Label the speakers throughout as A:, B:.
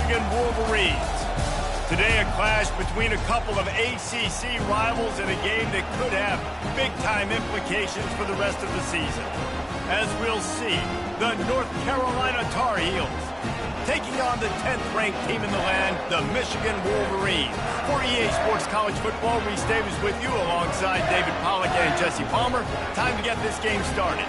A: Michigan Wolverines. Today, a clash between a couple of ACC rivals in a game that could have big-time implications for the rest of the season. As we'll see, the North Carolina Tar Heels taking on the 10th-ranked team in the land, the Michigan Wolverines. For EA Sports College Football, Reese Davis with you alongside David Pollack and Jesse Palmer. Time to get this game started.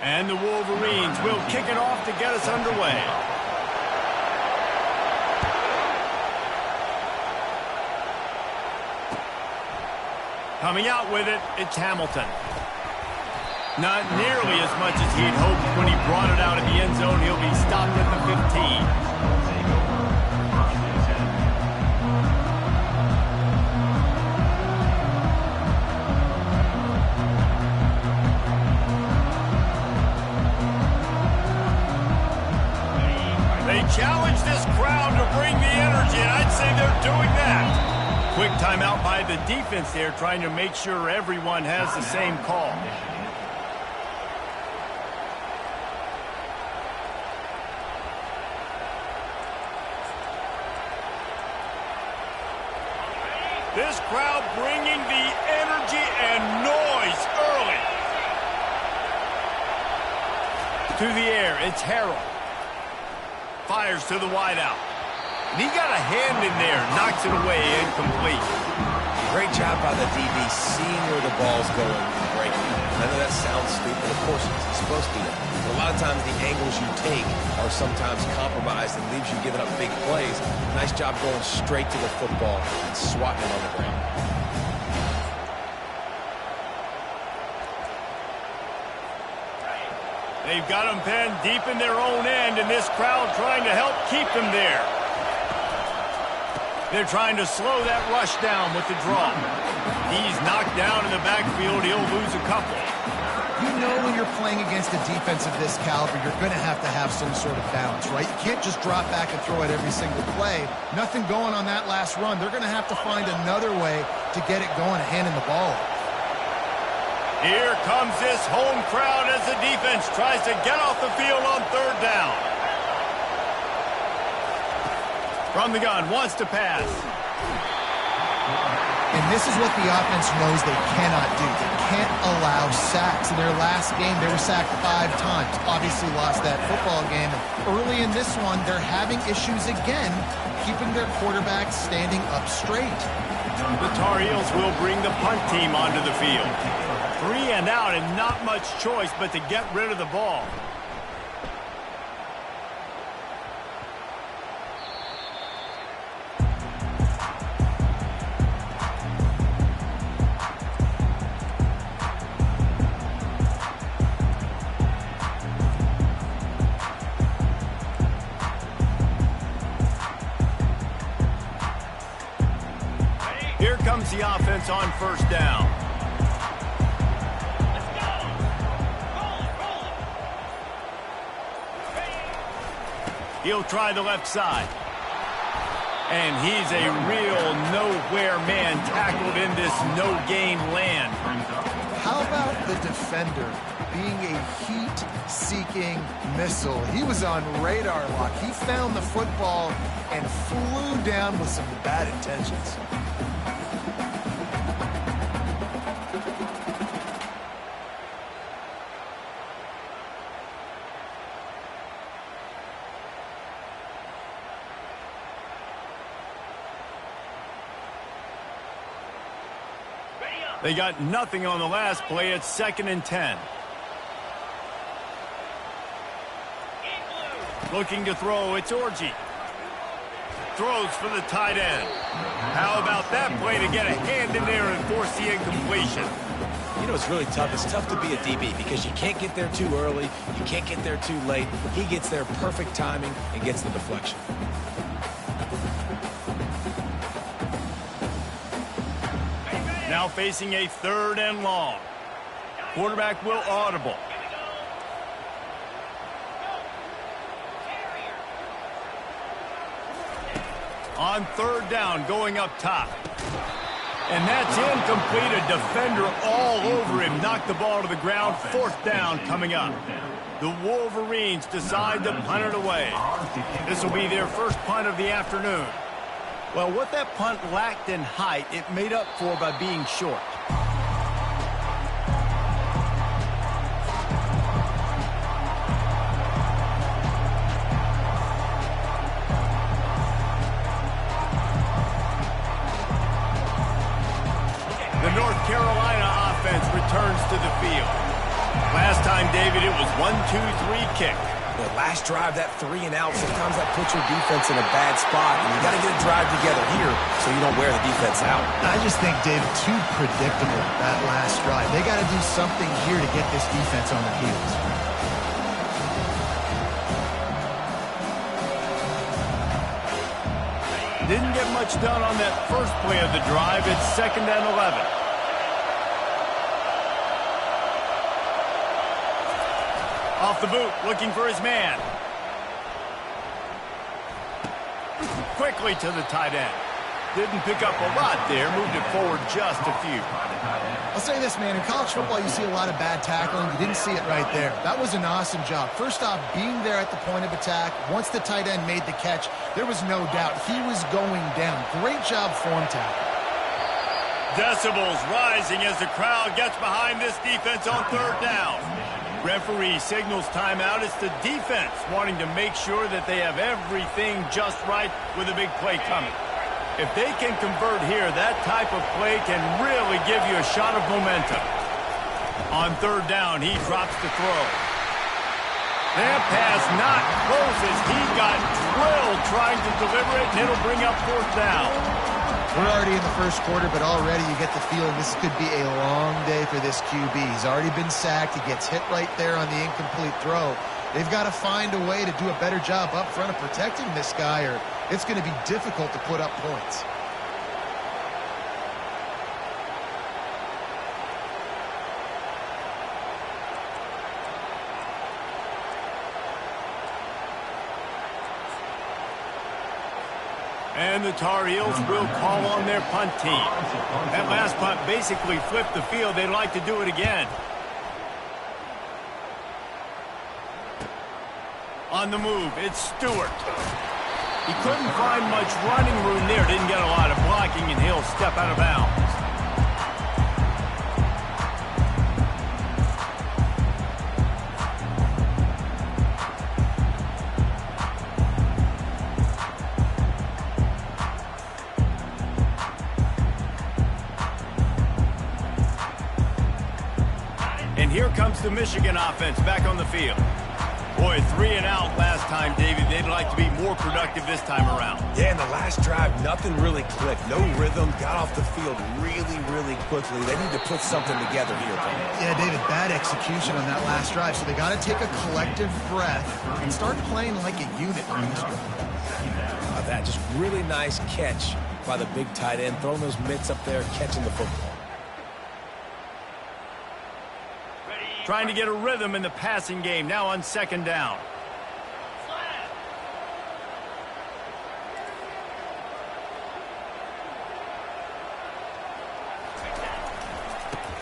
A: And the Wolverines will kick it off to get us underway. Coming out with it, it's Hamilton. Not nearly as much as he'd hoped when he brought it out of the end zone. He'll be stopped at the 15. Challenge this crowd to bring the energy, and I'd say they're doing that. Quick timeout by the defense there, trying to make sure everyone has the same call. This crowd bringing the energy and noise early. To the air, it's Harrell. Fires to the wideout. And he got a hand in there, knocks it away, incomplete.
B: Great job by the DB, seeing where the ball's going and breaking. I know that sounds stupid, of course it's supposed to be that. But a lot of times the angles you take are sometimes compromised and leaves you giving up big plays. Nice job going straight to the football and swatting it on the ground.
A: They've got them penned deep in their own end, and this crowd trying to help keep them there. They're trying to slow that rush down with the draw. He's knocked down in the backfield. He'll lose a couple.
C: You know when you're playing against a defense of this caliber, you're going to have some sort of balance, right? You can't just drop back and throw it every single play. Nothing going on that last run. They're going to have to find another way to get it going and handing the ball.
A: Here comes this home crowd as the defense tries to get off the field on third down. From the gun, wants to pass.
C: And this is what the offense knows they cannot do. They can't allow sacks. In their last game, they were sacked 5 times. Obviously lost that football game. And early in this one, they're having issues again, keeping their quarterback standing up straight.
A: The Tar Heels will bring the punt team onto the field. 3 and out, and not much choice but to get rid of the ball. Here comes the offense on first down. He'll try the left side. And he's a real nowhere man tackled in this no-gain land.
C: How about the defender being a heat-seeking missile? He was on radar lock. He found the football and flew down with some bad intentions.
A: They got nothing on the last play. It's 2nd and 10. Looking to throw. It's Orji. Throws for the tight end. How about that play to get a hand in there and force the incompletion?
B: You know, it's really tough. It's tough to be a DB because you can't get there too early. You can't get there too late. He gets there perfect timing and gets the deflection.
A: Now facing a 3rd and long. Quarterback will audible. On 3rd down, going up top. And that's incomplete. A defender all over him. Knocked the ball to the ground. 4th down coming up. The Wolverines decide to punt it away. This will be their first punt of the afternoon. Well, what that punt lacked in height, it made up for by being short. The North Carolina offense returns to the field. Last time, David, it was 1-2-3 kick.
B: The last drive, that 3 and out, sometimes that puts your defense in a bad spot, and you got to get a drive together here so you don't wear the defense out.
C: I just think, David, too predictable, that last drive. They got to do something here to get this defense on their heels.
A: Didn't get much done on that first play of the drive. It's 2nd and 11. Off the boot, looking for his man. Quickly to the tight end. Didn't pick up a lot there, moved it forward just a few.
C: I'll say this, man. In college football, you see a lot of bad tackling. You didn't see it right there. That was an awesome job. First off, being there at the point of attack. Once the tight end made the catch, there was no doubt he was going down. Great job form tackle.
A: Decibels rising as the crowd gets behind this defense on 3rd down. Referee signals timeout. It's the defense wanting to make sure that they have everything just right with a big play coming. If they can convert here, that type of play can really give you a shot of momentum. On 3rd down, he drops the throw. That pass not close as he got drilled trying to deliver it, and it'll bring up 4th down.
C: We're already in the first quarter, but already you get the feeling this could be a long day for this QB. He's already been sacked. He gets hit right there on the incomplete throw. They've got to find a way to do a better job up front of protecting this guy, or it's going to be difficult to put up points.
A: And the Tar Heels will call on their punt team. That last punt basically flipped the field. They'd like to do it again. On the move, it's Stewart. He couldn't find much running room there. Didn't get a lot of blocking, and he'll step out of bounds. And here comes the Michigan offense back on the field. Boy, 3 and out last time, David. They'd like to be more productive this time around.
B: Yeah, in the last drive, nothing really clicked. No rhythm, got off the field really, really quickly. They need to put something together here.
C: Yeah, David, bad execution on that last drive, so they got to take a collective breath and start playing like a unit on this drive.
B: That just really nice catch by the big tight end, throwing those mitts up there, catching the football.
A: Trying to get a rhythm in the passing game, now on 2nd down.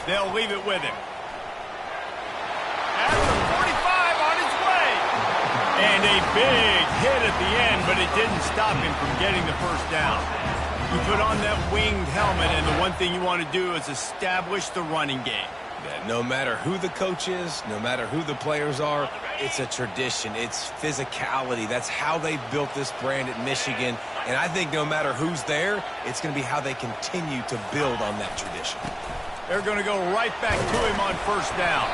A: They'll leave it with him. At the 45 on his way. And a big hit at the end, but it didn't stop him from getting the 1st down. You put on that winged helmet, and the one thing you want to do is establish the running game.
B: Yeah, no matter who the coach is, no matter who the players are, it's a tradition. It's physicality. That's how they built this brand at Michigan. And I think no matter who's there, it's going to be how they continue to build on that tradition.
A: They're going to go right back to him on 1st down.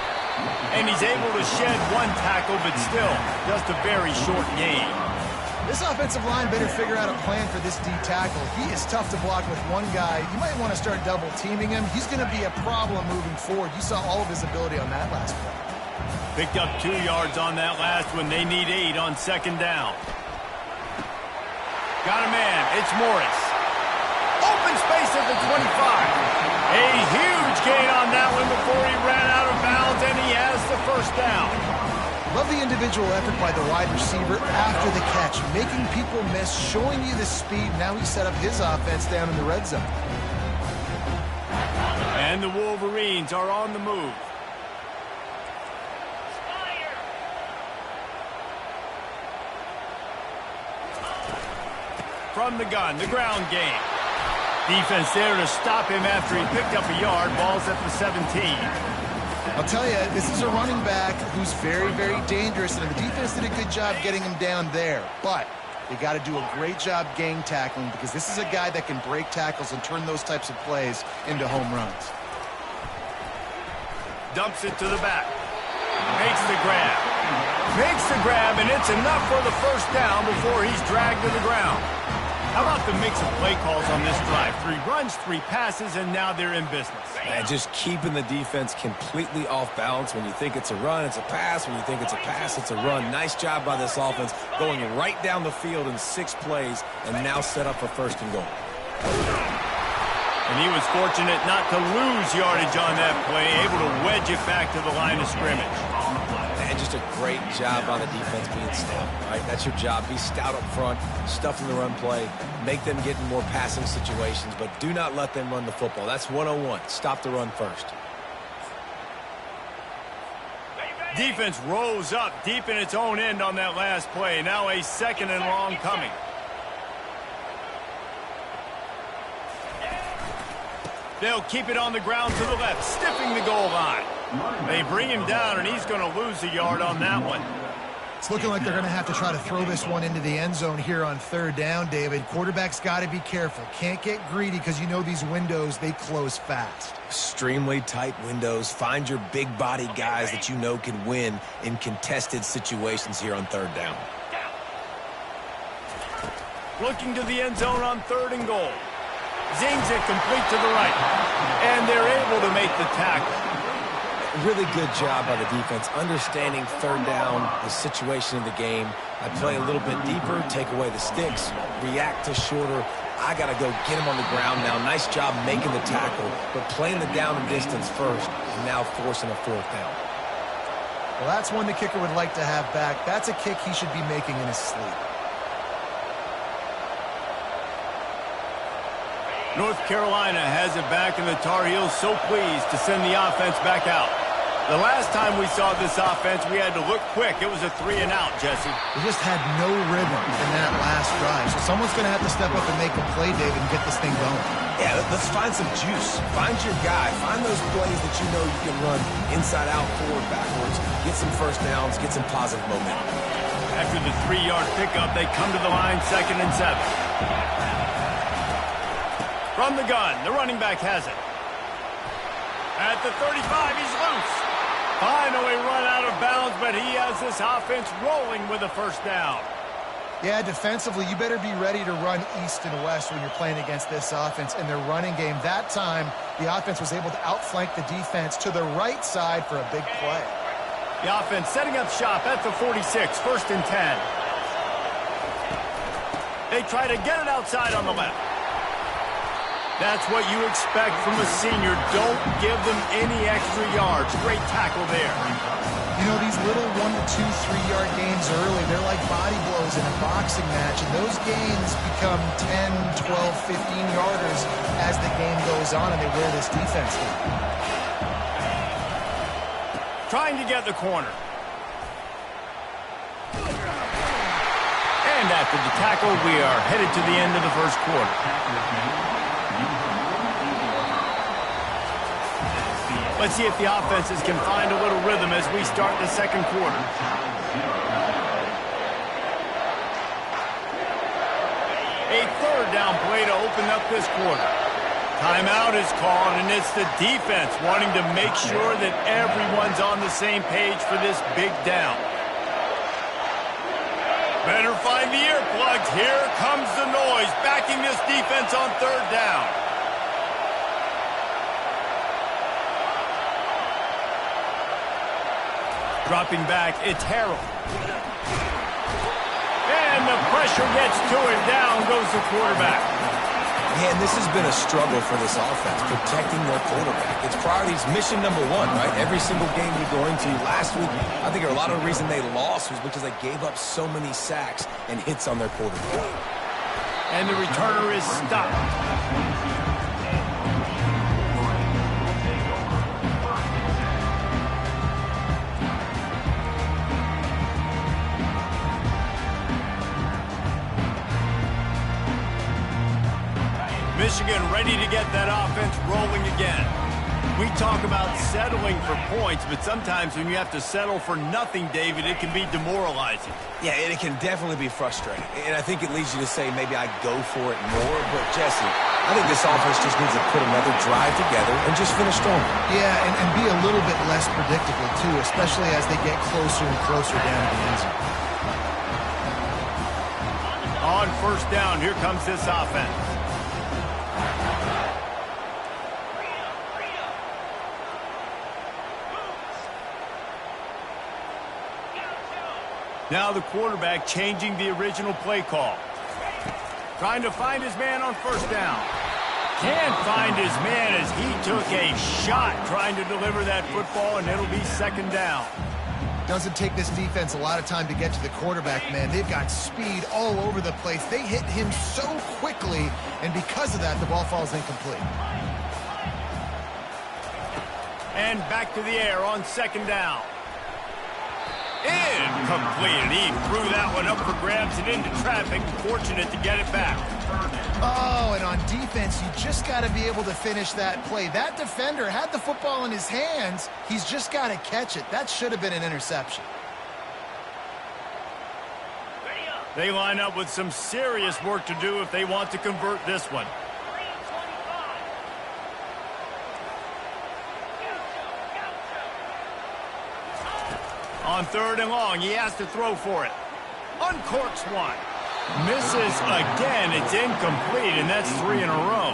A: And he's able to shed 1 tackle, but still just a very short gain.
C: This offensive line better figure out a plan for this D tackle. He is tough to block with one guy. You might want to start double teaming him. He's going to be a problem moving forward. You saw all of his ability on that last play.
A: Picked up 2 yards on that last one. They need 8 on 2nd down. Got a man. It's Morris. Open space at the 25. A down.
C: Love the individual effort by the wide receiver after the catch, making people miss, showing you the speed. Now he set up his offense down in the red zone.
A: And the Wolverines are on the move. From the gun, the ground game. Defense there to stop him after he picked up a yard. Ball's at the 17.
C: I'll tell you, this is a running back who's very, very dangerous, and the defense did a good job getting him down there. But they got to do a great job gang tackling, because this is a guy that can break tackles and turn those types of plays into home runs.
A: Dumps it to the back. Makes the grab. Makes the grab, and it's enough for the first down before he's dragged to the ground. How about the mix of play calls on this drive? 3 runs, 3 passes, and now they're in business.
B: And just keeping the defense completely off balance. When you think it's a run, it's a pass. When you think it's a pass, it's a run. Nice job by this offense, going right down the field in 6 plays, and now set up for first and goal.
A: And he was fortunate not to lose yardage on that play, able to wedge it back to the line of scrimmage.
B: And just a great job by the defense being stout, right? That's your job. Be stout up front, stuff in the run play, make them get in more passing situations, but do not let them run the football. That's 101. Stop the run first.
A: Defense rose up deep in its own end on that last play. Now a 2nd and long coming. They'll keep it on the ground to the left, stiffing the goal line. They bring him down, and he's going to lose a yard on that one.
C: It's looking like they're going to have to try to throw this one into the end zone here on 3rd down, David. Quarterback's got to be careful. Can't get greedy, because you know these windows, they close fast.
B: Extremely tight windows. Find your big body guys that you know can win in contested situations here on 3rd down.
A: Looking to the end zone on 3rd and goal. Zings it complete to the right. And they're able to make the tackle.
B: Really good job by the defense, understanding 3rd down, the situation of the game. I play a little bit deeper, take away the sticks, react to shorter. I got to go get him on the ground now. Nice job making the tackle, but playing the down and distance first, and now forcing a 4th down.
C: Well, that's one the kicker would like to have back. That's a kick he should be making in his sleep.
A: North Carolina has it back, and the Tar Heels so pleased to send the offense back out. The last time we saw this offense, we had to look quick. It was a 3-and-out, Jesse.
C: They just had no rhythm in that last drive. So someone's going to have to step up and make a play, David, and get this thing going.
B: Yeah, let's find some juice. Find your guy. Find those plays that you know you can run inside out, forward, backwards. Get some first downs. Get some positive momentum.
A: After the 3-yard pickup, they come to the line 2nd and 7. From the gun, the running back has it. At the 35, he's loose. Finally run out of bounds, but he has this offense rolling with a 1st down.
C: Yeah, defensively, you better be ready to run east and west when you're playing against this offense in their running game. That time, the offense was able to outflank the defense to the right side for a big play.
A: The offense setting up shop at the 46, 1st and 10. They try to get it outside on the left. That's what you expect from a senior. Don't give them any extra yards. Great tackle there.
C: You know, these little 1 to 2, 3-yard gains early, they're like body blows in a boxing match, and those gains become 10, 12, 15-yarders as the game goes on, and they wear this defense down.
A: Trying to get the corner. And after the tackle, we are headed to the end of the 1st quarter. Let's see if the offenses can find a little rhythm as we start the 2nd quarter. A 3rd down play to open up this quarter. Timeout is called, and it's the defense wanting to make sure that everyone's on the same page for this big down. Better find the earplugs. Here comes the noise, backing this defense on 3rd down. Dropping back, it's Harrell. And the pressure gets to him. Down goes the quarterback.
B: Yeah, and this has been a struggle for this offense, protecting their quarterback. It's priorities, mission number one, right? Every single game you go into. Last week, I think a lot of the reason they lost was because they gave up so many sacks and hits on their quarterback.
A: And the returner is stopped. Michigan ready to get that offense rolling again. We talk about settling for points, but sometimes when you have to settle for nothing, David, it can be demoralizing.
B: Yeah, and it can definitely be frustrating. And I think it leads you to say maybe I go for it more. But, Jesse, I think this offense just needs to put another drive together and just finish strong.
C: Yeah, and be a little bit less predictable, too, especially as they get closer and closer down to the end zone.
A: On first down, here comes this offense. Now the quarterback changing the original play call. Trying to find his man on first down. Can't find his man as he took a shot trying to deliver that football, and it'll be second down.
C: Doesn't take this defense a lot of time to get to the quarterback, man. They've got speed all over the place. They hit him so quickly, and because of that, the ball falls incomplete.
A: And back to the air on second down. Incomplete, and he threw that one up for grabs and into traffic. Fortunate to get it back.
C: Oh, and on defense, you just got to be able to finish that play. That defender had the football in his hands. He's just got to catch it. That should have been an interception.
A: They line up with some serious work to do if they want to convert this one. On third and long, he has to throw for it. Uncorks one. Misses again. It's incomplete, and that's 3 in a row.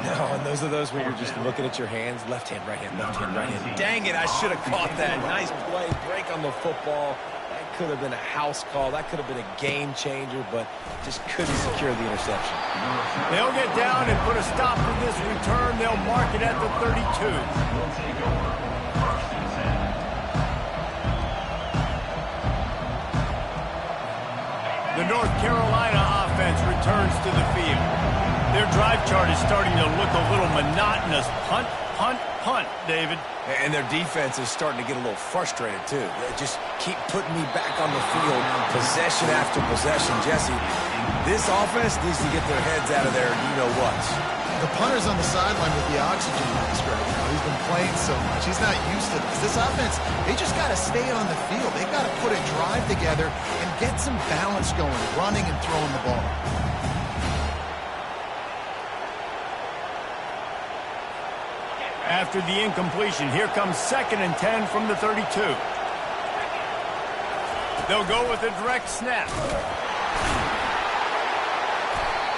B: No, and those are those where you're just looking at your hands. Left hand, right hand, left hand, right hand. Dang it, I should have caught that. Nice play, break on the football. That could have been a house call. That could have been a game changer, but just couldn't secure the interception.
A: They'll get down and put a stop to this return. They'll mark it at the 32. The North Carolina offense returns to the field. Their drive chart is starting to look a little monotonous. Punt, punt, punt, David.
B: And their defense is starting to get a little frustrated, too. They just keep putting me back on the field, possession after possession. Jesse, this offense needs to get their heads out of their you-know-whats.
C: The punter's on the sideline with the oxygen mask right now. He's been playing so much. He's not used to this. This offense, they just got to stay on the field. They've got to put a drive together and get some balance going, running and throwing the ball.
A: After the incompletion, here comes 2nd and 10 from the 32. They'll go with a direct snap.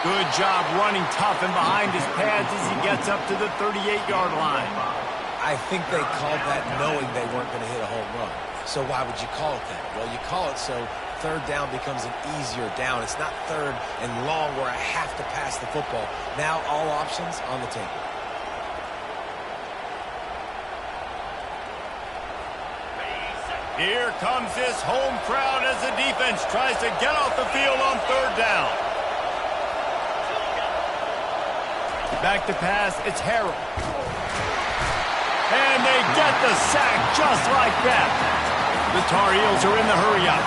A: Good job running tough and behind his pads as he gets up to the 38-yard line.
B: I think they called that knowing they weren't going to hit a home run. So why would you call it that? Well, you call it so third down becomes an easier down. It's not third and long where I have to pass the football. Now all options on the table.
A: Here comes this home crowd as the defense tries to get off the field on third down. Back to pass, it's Harrell. And they get the sack just like that. The Tar Heels are in the hurry-up.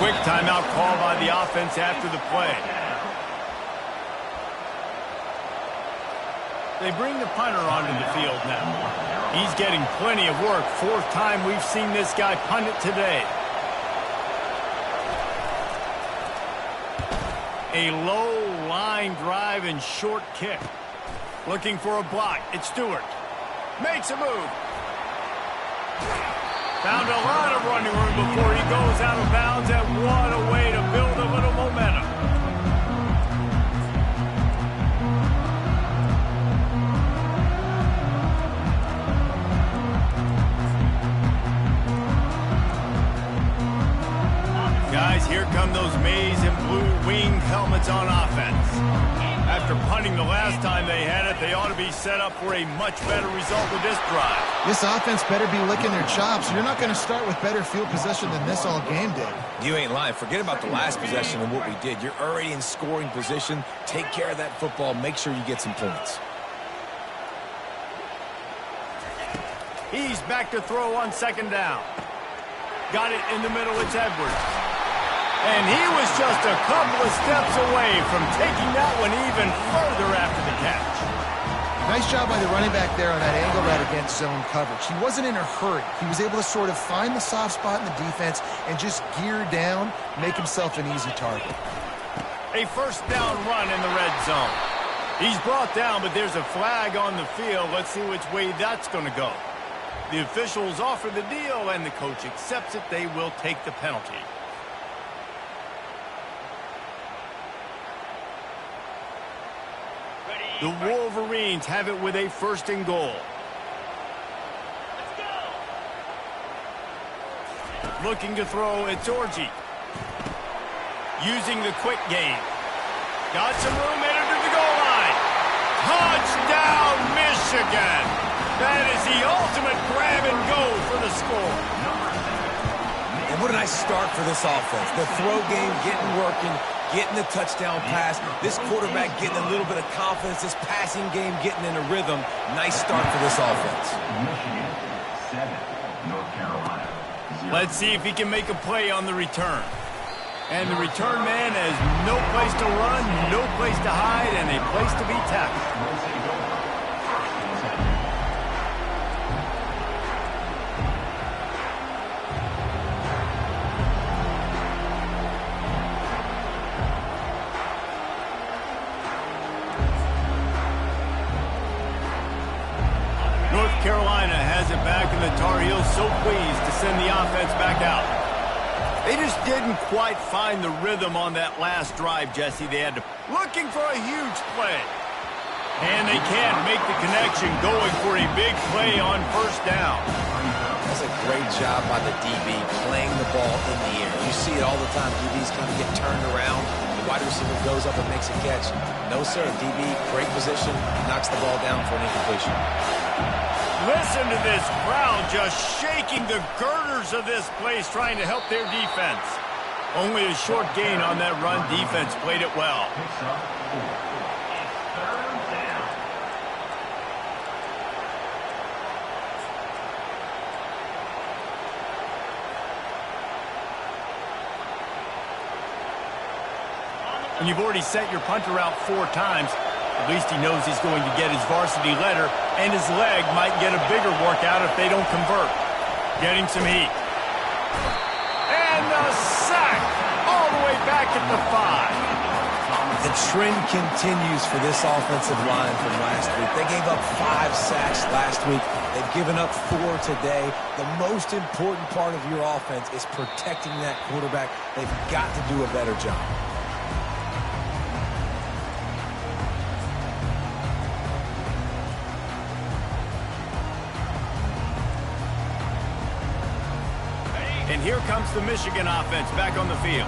A: Quick timeout call by the offense after the play. They bring the punter onto the field now. He's getting plenty of work. 4th time we've seen this guy punt it today. A low line drive and short kick. Looking for a block. It's Stewart. Makes a move. Found a lot of running room before he goes out of bounds, and what a way to build a little momentum. Guys, here come those maize and blue wing running the last time they had it. They ought to be set up for a much better result with this drive.
C: This offense better be licking their chops. You're not going to start with better field possession than this all game did.
B: You ain't lying. Forget about the last possession and what we did. You're already in scoring position. Take care of that football. Make sure you get some points.
A: He's back to throw on second down. Got it in the middle. It's Edwards. And he was just a couple of steps away from taking that one even further after the catch.
C: Nice job by the running back there on that angle route against zone coverage. He wasn't in a hurry. He was able to sort of find the soft spot in the defense and just gear down, make himself an easy target.
A: A first down run in the red zone. He's brought down, but there's a flag on the field. Let's see which way that's going to go. The officials offer the deal, and the coach accepts it. They will take the penalty. The Wolverines have it with a first and goal. Let's go. Looking to throw, it's Orji. Using the quick game. Got some room, headed to the goal line. Touchdown, Michigan. That is the ultimate grab and go for the score.
B: And what a nice start for this offense. The throw game getting working, getting the touchdown pass. This quarterback getting a little bit of confidence. This passing game getting in a rhythm. Nice start for this offense.
D: Michigan 7, North Carolina 0.
A: Let's see if he can make a play on the return. And the return man has no place to run, no place to hide, and a place to be tackled. Carolina has it back, and the Tar Heels so pleased to send the offense back out. They just didn't quite find the rhythm on that last drive, Jesse. They had to looking for a huge play. And they can't make the connection, going for a big play on first down.
B: That's a great job by the DB playing the ball in the air. You see it all the time. DBs kind of get turned around. The wide receiver goes up and makes a catch. No, sir. DB, great position, knocks the ball down for an incompletion.
A: Listen to this crowd just shaking the girders of this place, trying to help their defense. Only a short gain on that run. Defense played it well.
D: Picks up 4. It's third down.
A: When you've already sent your punter out 4 times, at least he knows he's going to get his varsity letter, and his leg might get a bigger workout if they don't convert. Getting some heat. And a sack all the way back at the 5.
B: The trend continues for this offensive line from last week. They gave up 5 sacks last week. They've given up 4 today. The most important part of your offense is protecting that quarterback. They've got to do a better job.
A: And here comes the Michigan offense back on the field.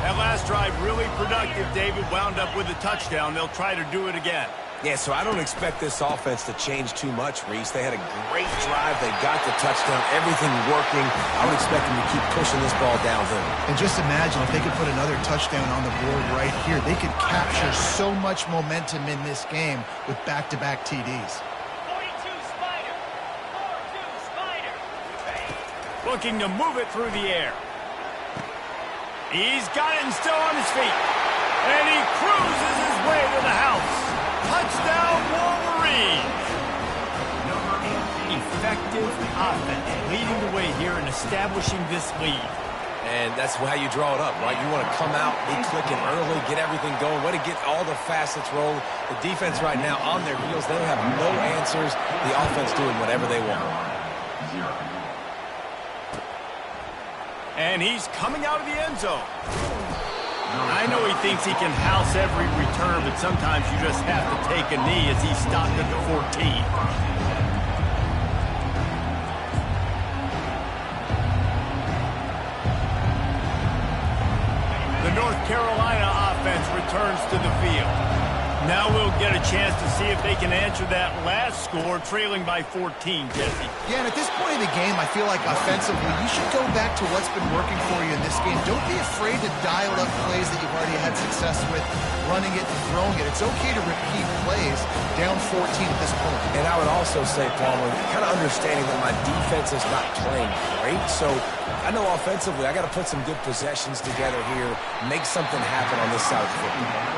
A: That last drive really productive. David wound up with a touchdown. They'll try to do it again.
B: Yeah, so I don't expect this offense to change too much, Reese. They had a great drive. They got the touchdown. Everything working. I would expect them to keep pushing this ball downhill.
C: And just imagine if they could put another touchdown on the board right here. They could capture so much momentum in this game with back-to-back TDs.
A: Looking to move it through the air. He's got it and still on his feet. And he cruises his way to the house. Touchdown, Wolverines. Effective offense leading the way here and establishing this lead.
B: And that's how you draw it up, right? You want to come out, be clicking early, get everything going, way to get all the facets rolling. The defense right now on their heels, they have no answers. The offense doing whatever they want.
A: And he's coming out of the end zone. I know he thinks he can house every return, but sometimes you just have to take a knee as he stopped at the 14. The North Carolina offense returns to the field. Now we'll get a chance to see if they can answer that last score, trailing by 14, Jesse.
C: Yeah, and at this point in the game, I feel like offensively, you should go back to what's been working for you in this game. Don't be afraid to dial up plays that you've already had success with, running it and throwing it. It's okay to repeat plays down 14 at this point.
B: And I would also say, Palmer, kind of understanding that my defense is not playing great, so I know offensively I got to put some good possessions together here, make something happen on this side of the football.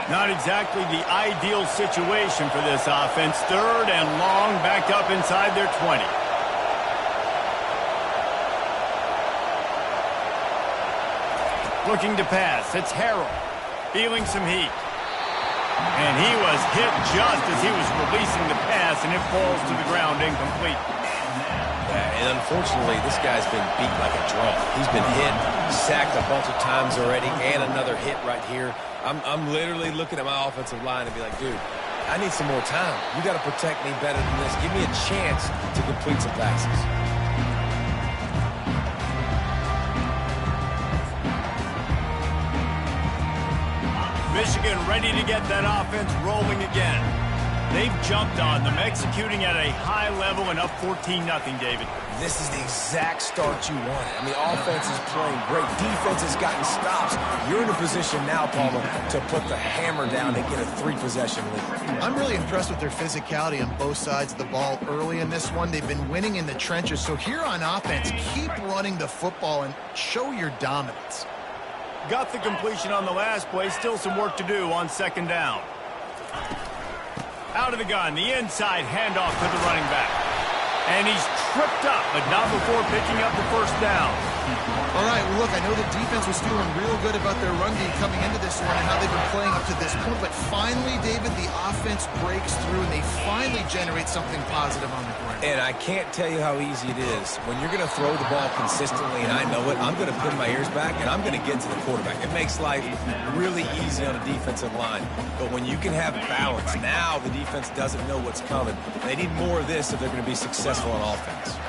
A: Not exactly the ideal situation for this offense. 3rd and long, backed up inside their 20. Looking to pass. It's Harrell. Feeling some heat. And he was hit just as he was releasing the pass, and it falls to the ground incomplete.
B: And unfortunately, this guy's been beat like a drum. He's been hit, sacked a bunch of times already, and another hit right here. I'm literally looking at my offensive line and be like, dude, I need some more time. You got to protect me better than this. Give me a chance to complete some passes.
A: Michigan ready to get that offense rolling again. They've jumped on them, executing at a high level and up 14-0, David.
B: This is the exact start you wanted. I mean, offense is playing great. Defense has gotten stops. You're in a position now, Palmer, to put the hammer down and get a 3-possession lead.
C: I'm really impressed with their physicality on both sides of the ball early in this one. They've been winning in the trenches. So here on offense, keep running the football and show your dominance.
A: Got the completion on the last play. Still some work to do on 2nd down. Out of the gun, the inside handoff to the running back. And he's tripped up, but not before picking up the 1st down.
C: All right, well, look, I know the defense was feeling real good about their run game coming into this one and how they've been playing up to this point. But finally, David, the offense breaks through, and they finally generate something positive on the ground.
B: And I can't tell you how easy it is. When you're going to throw the ball consistently, and I know it, I'm going to pin my ears back, and I'm going to get to the quarterback. It makes life really easy on a defensive line. But when you can have balance, now the defense doesn't know what's coming. They need more of this if they're going to be successful on offense.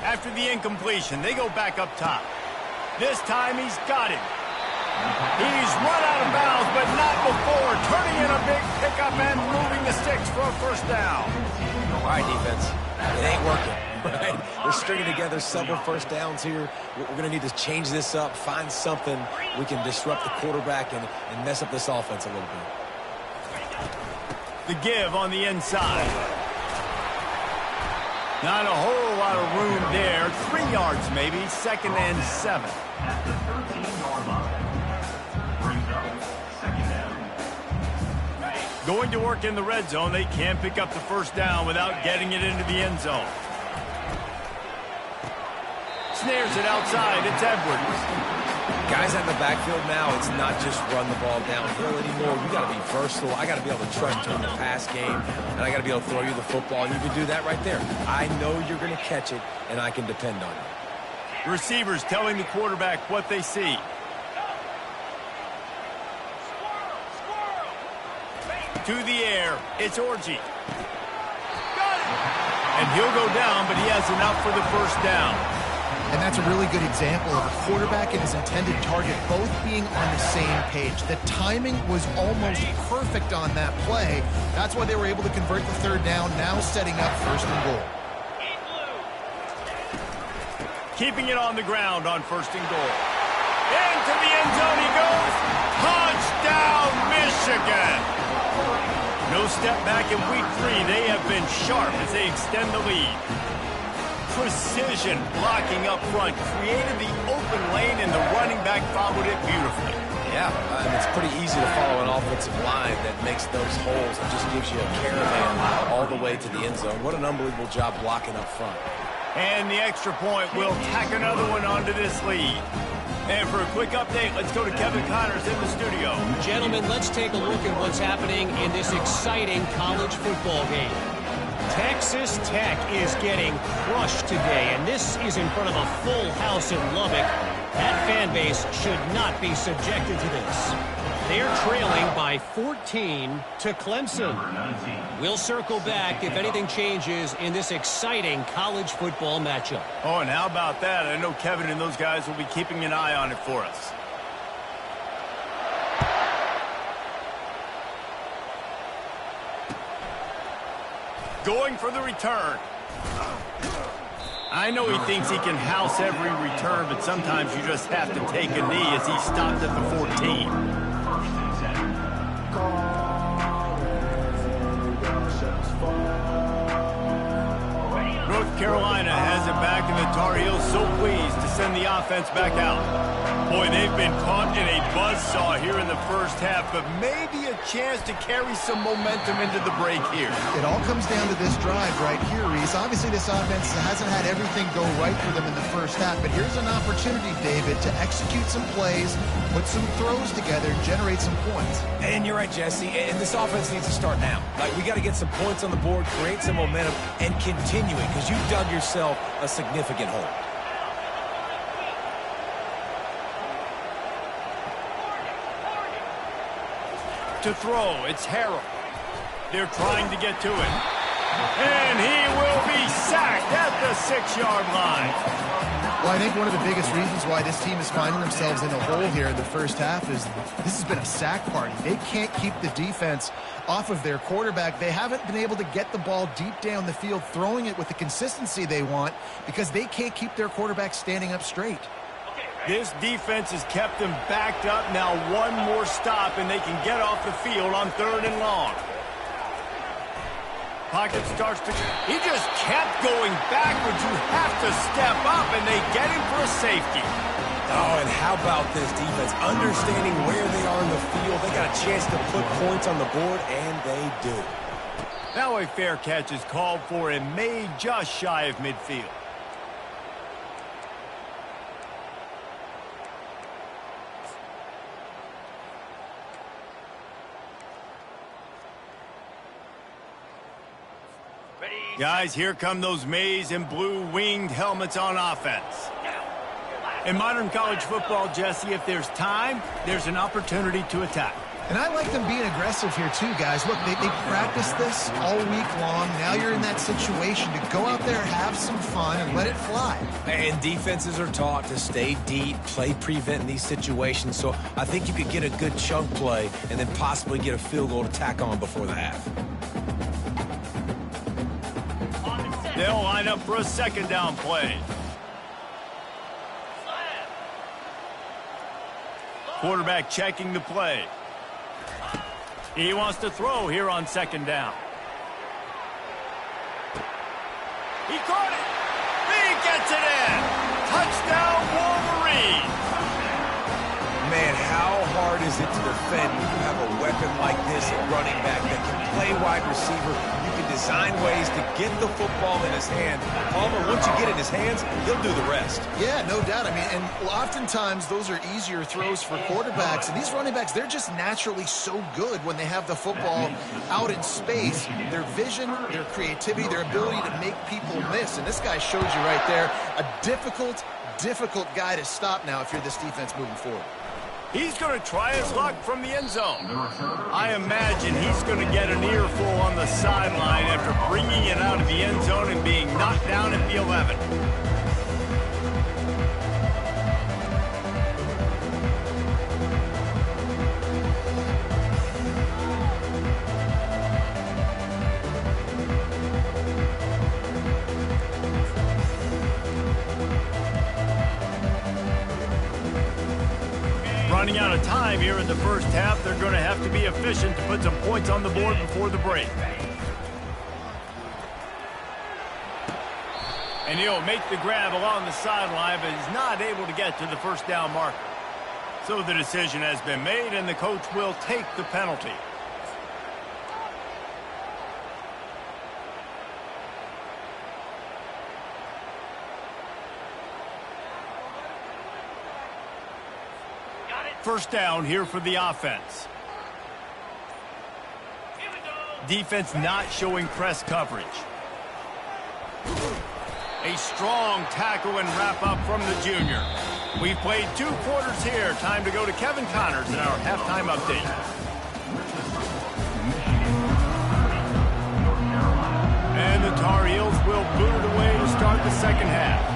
A: After the incompletion, they go back up top. This time he's got it. He's run out of bounds, but not before. Turning in a big pickup and moving the sticks for a 1st down.
B: All right, defense. It ain't working, right? They're stringing together several 1st downs here. We're going to need to change this up, find something we can disrupt the quarterback and mess up this offense a little bit.
A: The give on the inside. Not a whole lot of room there. 3 yards maybe. 2nd and 7.
D: At the 13-yard line. Brings up 2nd down.
A: Going to work in the red zone. They can't pick up the 1st down without getting it into the end zone. Snares it outside. It's Edwards.
B: Guys out in the backfield now, it's not just run the ball downhill anymore. You got to be versatile. I got to be able to trust you in the pass game, and I got to be able to throw you the football, and you can do that right there. I know you're going to catch it, and I can depend on you.
A: Receivers telling the quarterback what they see. To the air, it's Orji. And he'll go down, but he has enough for the 1st down.
C: And that's a really good example of a quarterback and his intended target both being on the same page. The timing was almost perfect on that play. That's why they were able to convert the 3rd down, now setting up 1st and goal.
A: Keeping it on the ground on 1st and goal. Into the end zone he goes. Touchdown, Michigan! No step back in week 3. They have been sharp as they extend the lead. Precision blocking up front created the open lane, and the running back followed it beautifully.
B: Yeah, it's pretty easy to follow an offensive line that makes those holes and just gives you a caravan all the way to the end zone. What an unbelievable job blocking up front.
A: And the extra point will tack another one onto this lead. And for a quick update, let's go to Kevin Connors in the studio.
E: Gentlemen, let's take a look at what's happening in this exciting college football game. Texas Tech is getting crushed today, and this is in front of a full house in Lubbock. That fan base should not be subjected to this. They're trailing by 14 to Clemson. We'll circle back if anything changes in this exciting college football matchup.
A: Oh, and how about that? I know Kevin and those guys will be keeping an eye on it for us. Going for the return. I know he thinks he can house every return, but sometimes you just have to take a knee as he stopped at the 14. North Carolina has it back, and the Tar Heels so pleased to send the offense back out. Boy, they've been caught in a buzzsaw here in the first half, but maybe a chance to carry some momentum into the break here.
C: It all comes down to this drive right here, Reese. Obviously, this offense hasn't had everything go right for them in the first half, but here's an opportunity, David, to execute some plays, put some throws together, and generate some points.
B: And you're right, Jesse, and this offense needs to start now. Like, we got to get some points on the board, create some momentum, and continue it, because you've dug yourself a significant hole.
A: To throw, it's Harrell. They're trying to get to it. And he will be sacked at the 6-yard line.
C: Well, I think one of the biggest reasons why this team is finding themselves in a hole here in the first half is this has been a sack party. They can't keep the defense off of their quarterback. They haven't been able to get the ball deep down the field, throwing it with the consistency they want because they can't keep their quarterback standing up straight.
A: This defense has kept them backed up. Now one more stop, and they can get off the field on 3rd and long. Pocket starts to... He just kept going backwards. You have to step up, and they get him for a safety.
B: Oh, and how about this defense? Understanding where they are in the field. They got a chance to put points on the board, and they do.
A: Now a fair catch is called for and made just shy of midfield. Guys, here come those maize and blue winged helmets on offense. In modern college football, Jesse, if there's time, there's an opportunity to attack.
C: And I like them being aggressive here too, guys. Look, they practiced this all week long. Now you're in that situation to go out there, have some fun, and let it fly.
B: And defenses are taught to stay deep, play prevent in these situations. So I think you could get a good chunk play and then possibly get a field goal to tack on before the half.
A: They'll line up for a 2nd down play. Quarterback checking the play. He wants to throw here on 2nd down. He caught it. He gets it in. Touchdown, Wolverines.
B: Man, how hard is it to defend when you have a weapon like this at running back that can play wide receiver? You can design ways to get the football in his hand. Palmer, once you get it in his hands, he'll do the rest.
C: Yeah, no doubt. I mean, and oftentimes those are easier throws for quarterbacks. And these running backs, they're just naturally so good when they have the football out in space. Their vision, their creativity, their ability to make people miss. And this guy showed you right there a difficult guy to stop now if you're this defense moving forward.
A: He's going to try his luck from the end zone. I imagine he's going to get an earful on the sideline after bringing it out of the end zone and being knocked down at the 11. Running out of time here in the first half, they're going to have to be efficient to put some points on the board before the break. And he'll make the grab along the sideline, but he's not able to get to the 1st down marker. So the decision has been made, and the coach will take the penalty. First down here for the offense. Defense not showing press coverage. A strong tackle and wrap up from the junior. We've played 2 quarters here. Time to go to Kevin Connors in our halftime update. And the Tar Heels will boot it away to start the second half.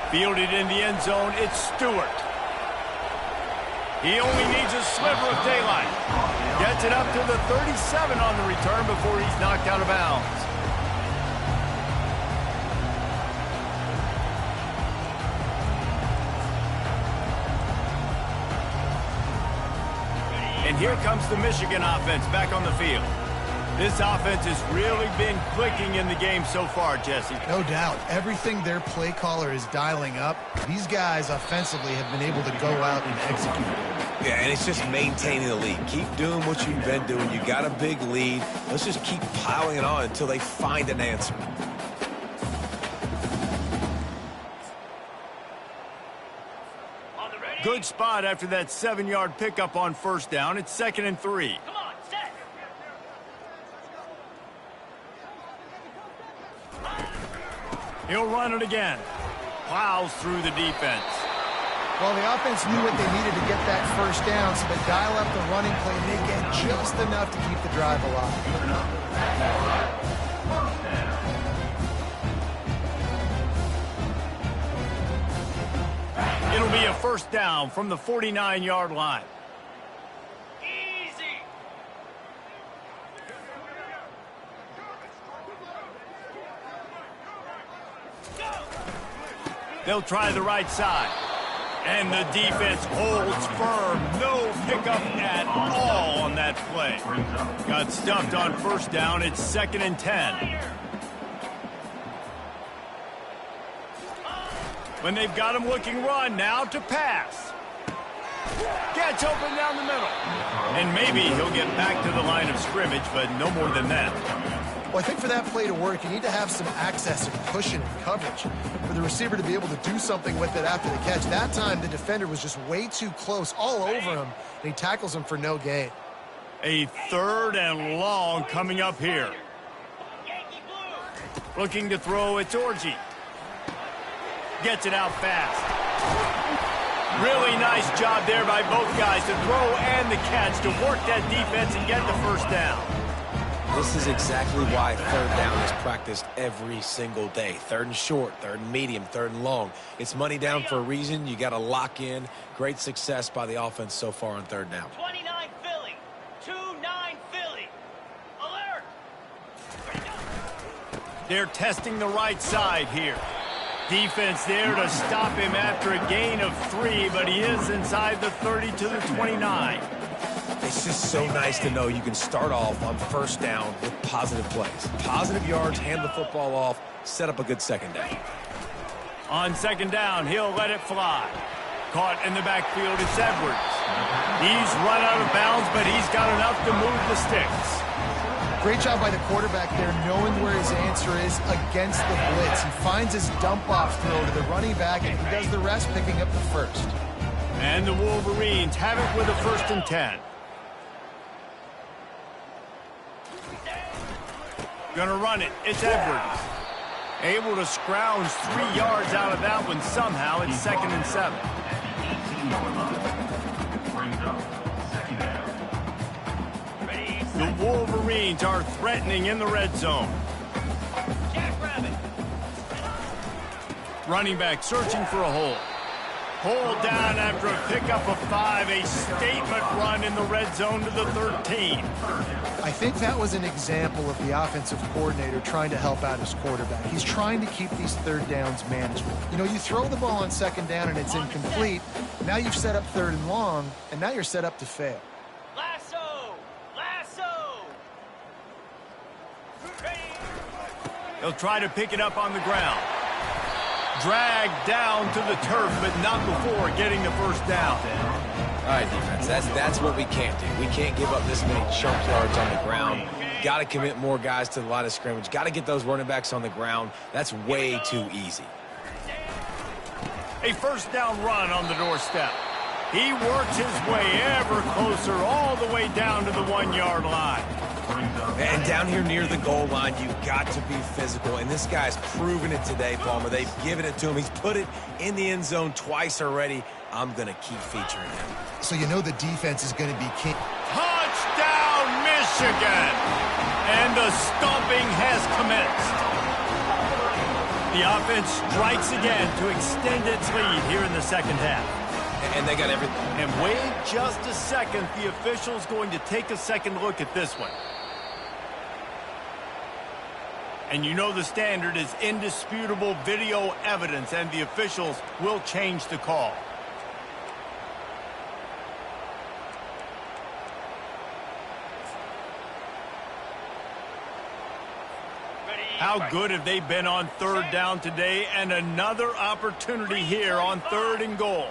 A: Fielded in the end zone, it's Stewart. He only needs a sliver of daylight. Gets it up to the 37 on the return before he's knocked out of bounds. And here comes the Michigan offense back on the field. This offense has really been clicking in the game so far, Jesse.
C: No doubt. Everything their play caller is dialing up, these guys offensively have been able to go out and execute.
B: Yeah, and it's just maintaining the lead. Keep doing what you've been doing. You got a big lead. Let's just keep piling it on until they find an answer.
A: Good spot after that 7-yard pickup on first down. It's 2nd and 3.
D: Come on, set.
A: He'll run it again. Plows through the defense.
C: Well, the offense knew what they needed to get that first down, so they dial up the running play, and they get just enough to keep the drive alive.
A: It'll be a first down from the 49-yard line.
D: Easy.
A: They'll try the right side. And the defense holds firm. No pickup at all on that play. Got stuffed on first down. It's 2nd and 10. When they've got him looking run, now to pass. Gets open down the middle. And maybe he'll get back to the line of scrimmage, but no more than that.
C: Well, I think for that play to work, you need to have some access and cushion and coverage for the receiver to be able to do something with it after the catch. That time, the defender was just way too close, all over him, and he tackles him for no gain.
A: A 3rd and long coming up here. Looking to throw, it's Orji. Gets it out fast. Really nice job there by both guys to throw and the catch to work that defense and get the first down.
B: This is exactly why 3rd down is practiced every single day. 3rd and short, 3rd and medium, 3rd and long. It's money down for a reason. You got to lock in. Great success by the offense so far on 3rd down.
D: 29 Philly. 2-9 Philly. Alert.
A: They're testing the right side here. Defense there to stop him after a gain of 3, but he is inside the 30 to the 29.
B: It's just so nice to know you can start off on first down with positive plays. Positive yards, hand the football off, set up a good second down.
A: On 2nd down, he'll let it fly. Caught in the backfield, it's Edwards. He's run out of bounds, but he's got enough to move the sticks.
C: Great job by the quarterback there, knowing where his answer is against the blitz. He finds his dump-off throw to the running back, and he does the rest, picking up the first.
A: And the Wolverines have it with a 1st and 10. Gonna run it. It's Edwards. Able to scrounge 3 yards out of that one somehow. It's 2nd and 7. The Wolverines are threatening in the red zone. Running back searching for a hole. Hole down after a pickup of 5. A statement run in the red zone to the 13.
C: I think that was an example of the offensive coordinator trying to help out his quarterback. He's trying to keep these 3rd downs manageable. You know, you throw the ball on 2nd down and it's incomplete. Now you've set up 3rd and long, and now you're set up to fail.
D: Lasso! Lasso!
A: They'll try to pick it up on the ground. Dragged down to the turf, but not before getting the first down.
B: All right, defense, that's what we can't do. We can't give up this many chunk yards on the ground. Got to commit more guys to the line of scrimmage. Got to get those running backs on the ground. That's way too easy.
A: A first down run on the doorstep. He works his way ever closer all the way down to the 1-yard line.
B: And down here near the goal line, you've got to be physical. And this guy's proven it today, Palmer. They've given it to him. He's put it in the end zone twice already. I'm going to keep featuring him.
C: So you know the defense is going to be key.
A: Touchdown, Michigan! And the stomping has commenced. The offense strikes again to extend its lead here in the second half.
B: And they got everything.
A: And wait just a second. The official's going to take a second look at this one. And you know the standard is indisputable video evidence, and the officials will change the call. How good have they been on third down today? And another opportunity here on 3rd and goal.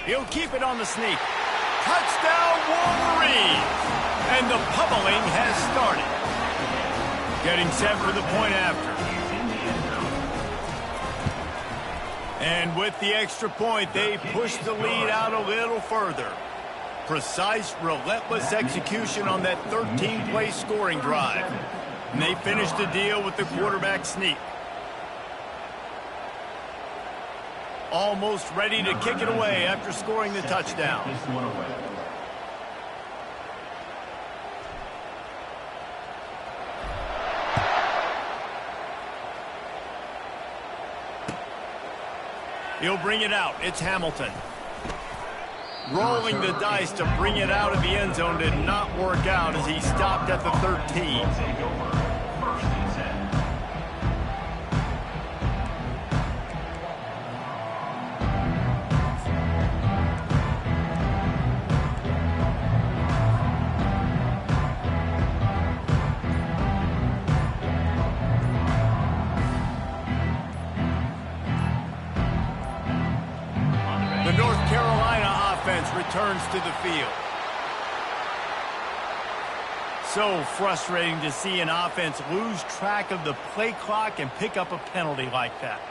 A: He'll keep it on the sneak. Touchdown, Wolverines! And the pummeling has started. Getting set for the point after. And with the extra point, they push the lead out a little further. Precise, relentless execution on that 13-play scoring drive. And they finish the deal with the quarterback sneak. Almost ready to kick it away after scoring the touchdown. He'll bring it out. It's Hamilton. Rolling the dice to bring it out of the end zone did not work out as he stopped at the 13. The North Carolina offense returns to the field. So frustrating to see an offense lose track of the play clock and pick up a penalty like that.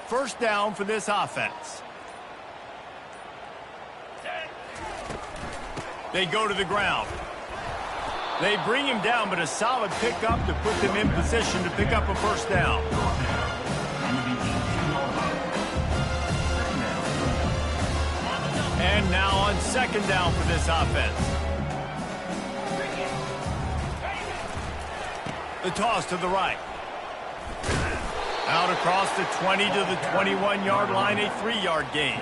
A: First down for this offense. They go to the ground. They bring him down, but a solid pickup to put them in position to pick up a first down. And now on second down for this offense. The toss to the right. Out across the 20 to the 21-yard line, a 3-yard gain.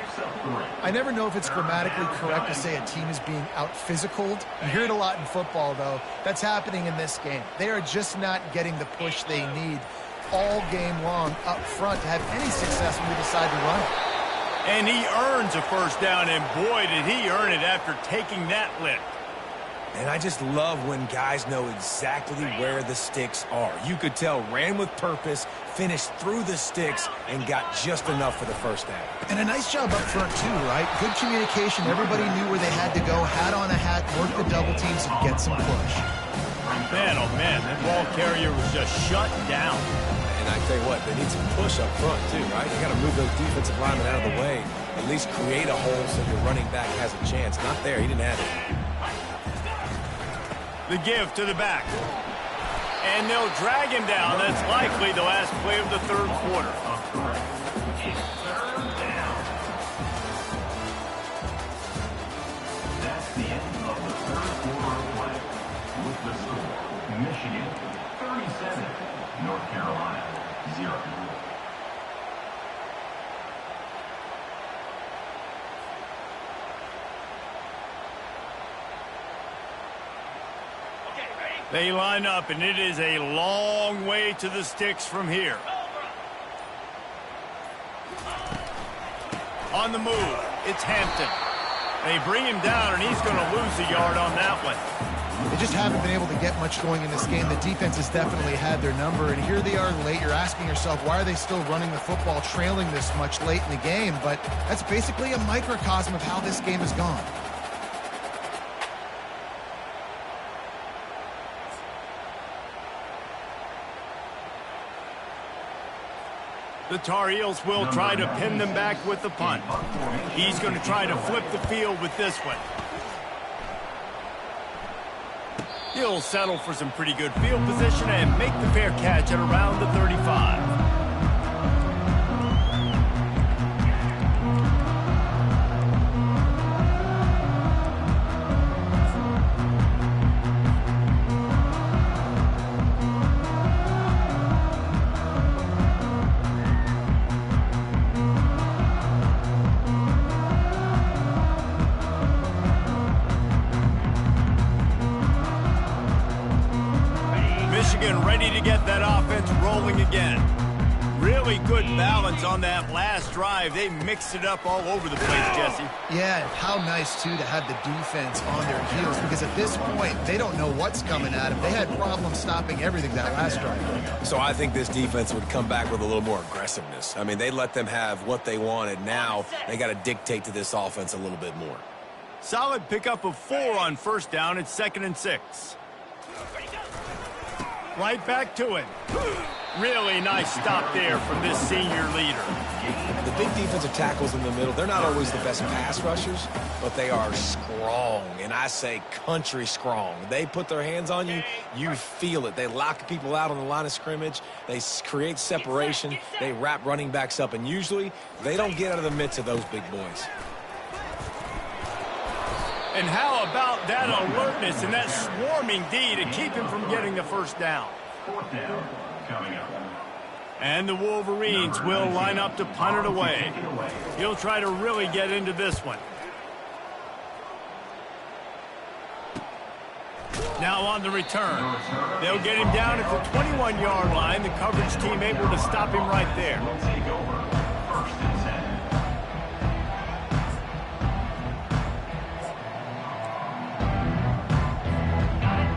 C: I never know if it's grammatically correct to say a team is being out-physicaled. You hear it a lot in football, though. That's happening in this game. They are just not getting the push they need all game long up front to have any success when they decide to run it.
A: And he earns a first down, and boy, did he earn it after taking that lick.
B: And I just love when guys know exactly where the sticks are. You could tell ran with purpose, finished through the sticks, and got just enough for the first down.
C: And a nice job up front, too, right? Good communication. Everybody knew where they had to go, hat on a hat, work the double teams, and get some push.
A: Man, oh man, that ball carrier was just shut down.
B: And I tell you what, they need some push up front, too, right? They got to move those defensive linemen out of the way, at least create a hole so your running back has a chance. Not there. He didn't have it.
A: The give to the back. And they'll drag him down. That's likely the last play of the third quarter.
D: That's the end of the third quarter of play. With the score, Michigan 37, North Carolina 0.
A: They line up, and it is a long way to the sticks from here. On the move, it's Hampton. They bring him down, and he's going to lose a yard on that one.
C: They just haven't been able to get much going in this game. The defense has definitely had their number, and here they are late. You're asking yourself, why are they still running the football, trailing this much late in the game? But that's basically a microcosm of how this game has gone.
A: The Tar Heels will try to pin them back with the punt. He's going to try to flip the field with this one. He'll settle for some pretty good field position and make the fair catch at around the 35. Ready to get that offense rolling again. Really good balance on that last drive. They mixed it up all over the place, Jesse.
C: Yeah, how nice, too, to have the defense on their heels, because at this point, they don't know what's coming at them. They had problems stopping everything that last drive.
B: So I think this defense would come back with a little more aggressiveness. I mean, they let them have what they wanted. Now they got to dictate to this offense a little bit more.
A: Solid pickup of 4 on first down. It's 2nd and 6. Right back to it. Really nice stop there from this senior leader.
B: The big defensive tackles in the middle, they're not always the best pass rushers, but they are strong, and I say country strong. They put their hands on you, you feel it. They lock people out on the line of scrimmage. They create separation. They wrap running backs up, and usually they don't get out of the midst of those big boys.
A: And how about that alertness and that swarming D to keep him from getting the first down?
D: 4th down coming up.
A: And the Wolverines will line up to punt it away. He'll try to really get into this one. Now on the return. They'll get him down at the 21-yard line. The coverage team able to stop him right there.
D: We'll take over 1st and 10.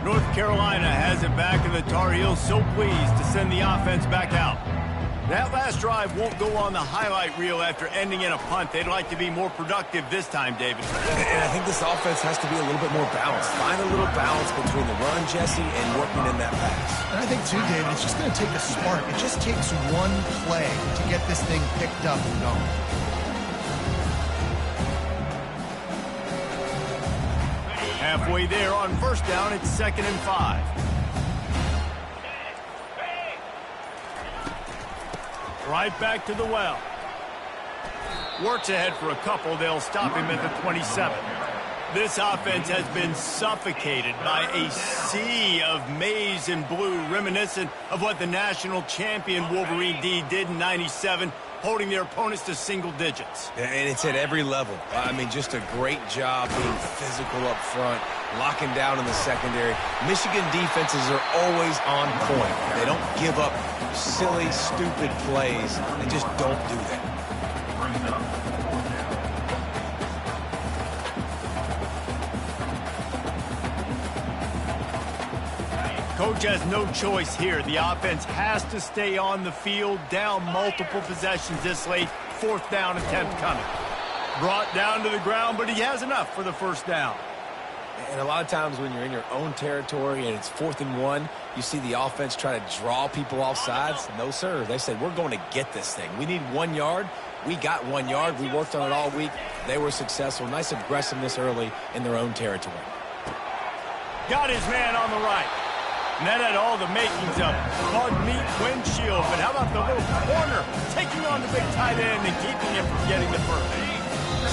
A: North Carolina has it back, and the Tar Heels so pleased to send the offense back out. That last drive won't go on the highlight reel after ending in a punt. They'd like to be more productive this time, David.
B: And I think this offense has to be a little bit more balanced. Find a little balance between the run, Jesse, and working in that pass.
C: And I think, too, David, it's just going to take a spark. It just takes one play to get this thing picked up and going.
A: Halfway there on first down, it's 2nd and 5. Right back to the well. Works ahead for a couple. They'll stop him at the 27. This offense has been suffocated by a sea of maize and blue, reminiscent of what the national champion Wolverine D did in '97, holding their opponents to single digits.
B: And it's at every level. I mean, just a great job being physical up front, locking down in the secondary. Michigan defenses are always on point. They don't give up silly, stupid plays. They just don't do that.
D: Brings up 4th down.
A: Coach has no choice here. The offense has to stay on the field, down multiple possessions this late. 4th down attempt coming. Brought down to the ground, but he has enough for the first down.
B: And a lot of times when you're in your own territory and it's 4th and 1, you see the offense try to draw people off sides. No, sir. They said, we're going to get this thing. We need 1 yard. We got 1 yard. We worked on it all week. They were successful. Nice aggressiveness early in their own territory.
A: Got his man on the right. And that had all the makings of bug meat windshield. But how about the little corner taking on the big tight end and keeping him from getting the first?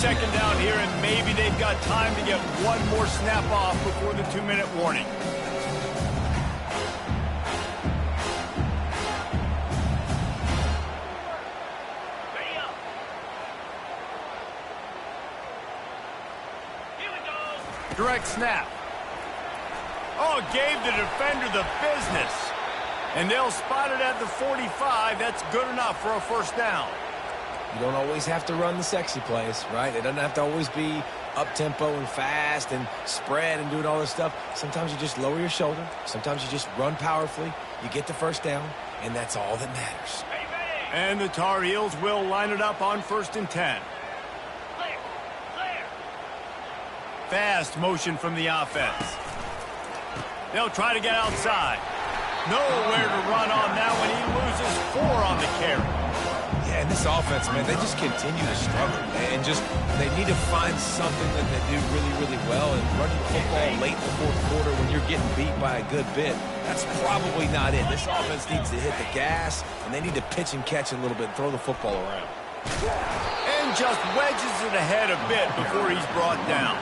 A: 2nd down here, and maybe they've got time to get one more snap off before the 2-minute warning. Direct snap. Oh, gave the defender the business. And they'll spot it at the 45. That's good enough for a first down.
B: You don't always have to run the sexy plays, right? It doesn't have to always be up-tempo and fast and spread and doing all this stuff. Sometimes you just lower your shoulder. Sometimes you just run powerfully. You get the first down, and that's all that matters.
A: And the Tar Heels will line it up on 1st and 10. Fast motion from the offense. They'll try to get outside. Nowhere to run on that one. He loses 4 on the carry.
B: And this offense, man, they just continue to struggle, man. They need to find something that they do really, really well. And running the football late in the fourth quarter when you're getting beat by a good bit, that's probably not it. This offense needs to hit the gas, and they need to pitch and catch a little bit, throw the football around.
A: And just wedges it ahead a bit before he's brought down.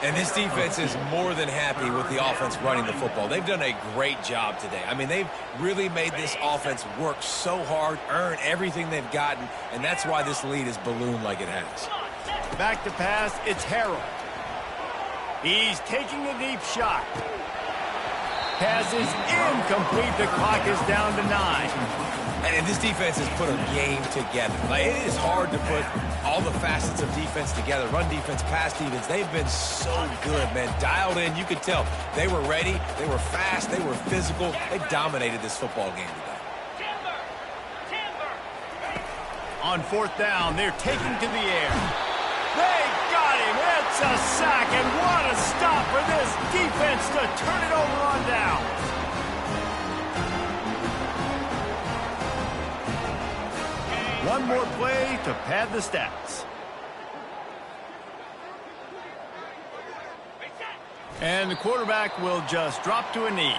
B: And this defense is more than happy with the offense running the football. They've done a great job today. I mean, they've really made this offense work so hard, earn everything they've gotten, and that's why this lead is ballooned like it has.
A: Back to pass, it's Harrell. He's taking a deep shot. Pass is incomplete. The clock is down to 9.
B: And this defense has put a game together. Like, it is hard to put all the facets of defense together. Run defense, pass defense. They've been so good, man. Dialed in. You could tell they were ready. They were fast. They were physical. They dominated this football game today.
A: On fourth down, they're taking to the air. They got him. It's a sack, and what a stop for this defense to turn it over on down. One more play to pad the stats. And the quarterback will just drop to a knee.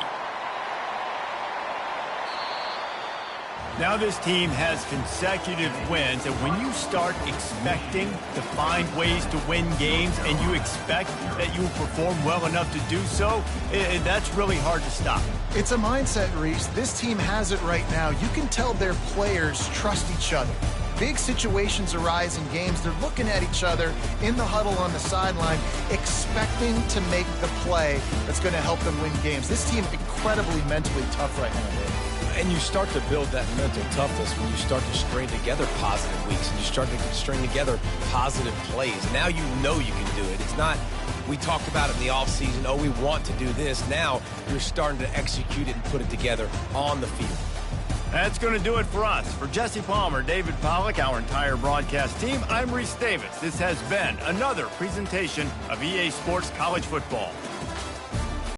A: Now this team has consecutive wins, and when you start expecting to find ways to win games and you expect that you will perform well enough to do so, that's really hard to stop.
C: It's a mindset, Reese. This team has it right now. You can tell their players trust each other. Big situations arise in games. They're looking at each other in the huddle on the sideline, expecting to make the play that's going to help them win games. This team incredibly mentally tough right now, Dave.
B: And you start to build that mental toughness when you start to string together positive weeks and you start to string together positive plays. And now you know you can do it. It's not, we talked about it in the offseason, oh, we want to do this. Now you're starting to execute it and put it together on the field.
A: That's going to do it for us. For Jesse Palmer, David Pollack, our entire broadcast team, I'm Reese Davis. This has been another presentation of EA Sports College Football.